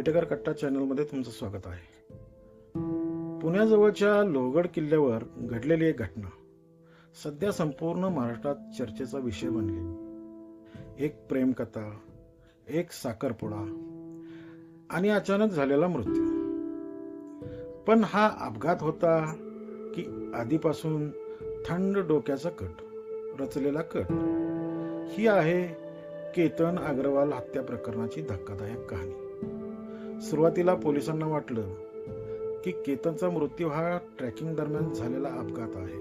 बेटेकर कट्टा चॅनलमध्ये तुमचं स्वागत आहे. पुण्याजवळच्या लोहगड किल्ल्यावर घडलेली एक घटना सध्या संपूर्ण महाराष्ट्रात चर्चेचा विषय बनली. एक प्रेमकथा, एक साखरपुडा आणि अचानक झालेला मृत्यू. पण हा अपघात होता की आधीपासून थंड डोक्याचा कट रचलेला कट? ही आहे केतन अग्रवाल हत्या प्रकरणाची धक्कादायक कहाणी. सुरुवातीला पोलिसांना वाटलं की केतनचा मृत्यू हा ट्रेकिंग दरम्यान झालेला अपघात आहे.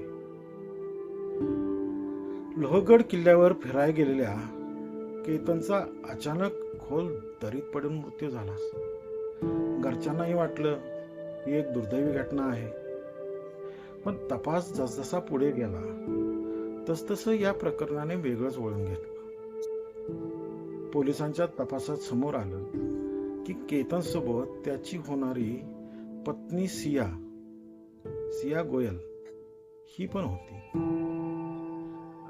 लोहगड किल्ल्यावर फिरायला गेलेल्या केतनचा अचानक खोल दरीत पडून मृत्यू झाला. घरच्यांनाही वाटलं ही एक दुर्दैवी घटना आहे. पण तपास जसजसा पुढे गेला तसतसं या प्रकरणाने वेगळंच वळण घेतलं. पोलिसांच्या तपासात समोर आलं की केतन सोबत त्याची होणारी पत्नी सिया गोयल ही पण होती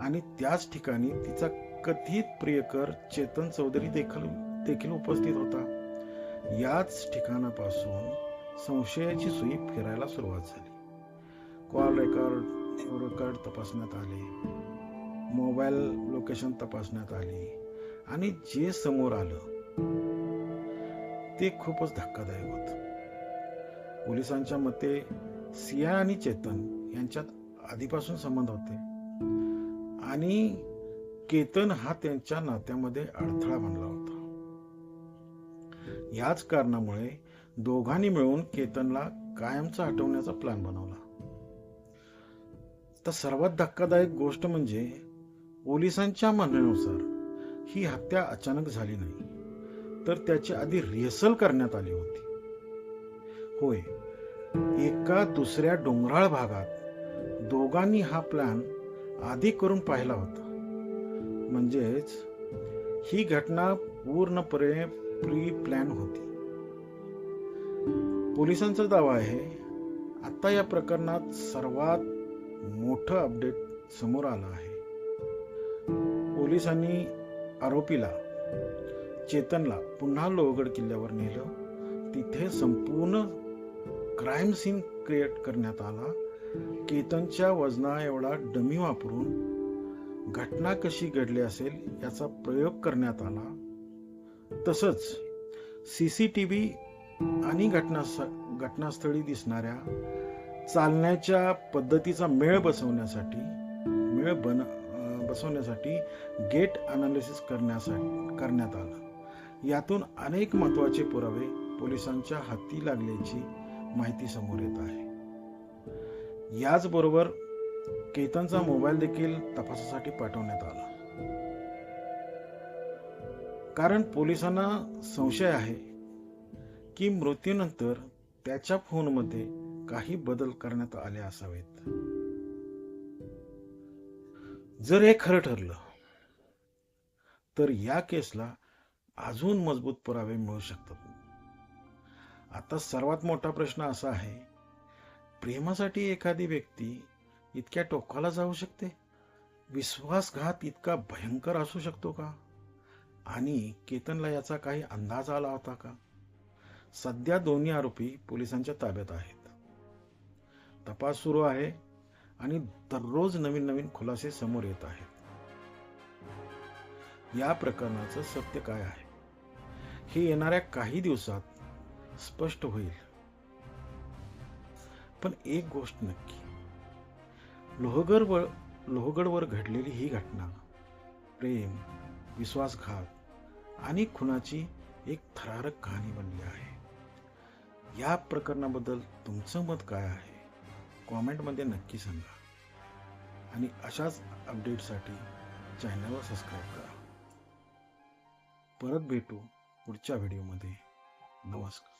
आणि त्याच ठिकाणी तिचा कथित प्रियकर चेतन चौधरी देखील उपस्थित होता. याच ठिकाणापासून संशयाची सुई फिरायला सुरुवात झाली. कॉल रेकॉर्ड तपासण्यात आले, मोबाईल लोकेशन तपासण्यात आली आणि जे समोर आलं ते खूपच धक्कादायक होतं. पोलिसांच्या मते सिया आणि चेतन यांच्यात आधीपासून संबंध होते आणि केतन हा त्यांच्या नात्यामध्ये अडथळा बनला होता. याच कारणामुळे दोघांनी मिळून केतनला कायमचा हटवण्याचा प्लॅन बनवला. तर सर्वात धक्कादायक गोष्ट म्हणजे पोलिसांच्या म्हणण्यानुसार ही हत्या अचानक झाली नाही, तर त्याची आधी रिहर्सल करण्यात आली होती. होय, एका दुसऱ्या डोंगराळ भागात दोघांनी हा प्लॅन आधी करून पाहिला होता. म्हणजेच ही घटना पूर्णपणे प्री प्लॅन होती. पोलिसांचा दावा आहे आता या प्रकरणात सर्वात मोठं अपडेट समोर आलं आहे. पोलिसांनी आरोपीला चेतनला पुन्हा लोहगड किल्ल्यावर नेलं. तिथे संपूर्ण क्राईम सीन क्रिएट करण्यात आला. केतनच्या वजना एवढा डमी वापरून घटना कशी घडली असेल याचा प्रयोग करण्यात आला. तसंच सीसीटीव्ही आणि घटनास्थळी दिसणाऱ्या चालण्याच्या पद्धतीचा मेळ बसवण्यासाठी गेट अनालिसिस करण्यात आलं. यातून अनेक महत्वाचे पुरावे पोलिसांच्या हाती लागल्याची माहिती समोर येत आहे. याचबरोबर केतनचा मोबाईल देखील तपासासाठी पाठवण्यात आला, कारण पोलिसांना संशय आहे की मृत्यूनंतर त्याच्या फोनमध्ये काही बदल करण्यात आले असावेत. जर हे खरं ठरलं तर या केसला अजून मजबूत पुरावे मिळू शकतात. आता सर्वात मोठा प्रश्न असा आहे, प्रेमासाठी एखादी व्यक्ती इतक्या टोकाला जाऊ शकते? विश्वासघात इतका भयंकर असू शकतो का? आणि केतनला याचा काही अंदाज आला होता का? सध्या दोन्ही आरोपी पोलिसांच्या ताब्यात आहेत. तपास सुरू आहे आणि दररोज नवीन खुलासे समोर येत आहेत. या प्रकरणाचं सत्य काय आहे हे येणाऱ्या काही दिवसात स्पष्ट होईल. पण एक गोष्ट नक्की, लोहगडवर घडलेली ही घटना प्रेम, विश्वासघात आणि खुनाची एक थरारक कहाणी बनली आहे. या प्रकरणाबद्दल तुमचं मत काय आहे कॉमेंटमध्ये नक्की सांगा आणि अशाच अपडेटसाठी चॅनलला सबस्क्राईब करा. परत भेटू पुढच्या व्हिडिओमध्ये. नमस्कार.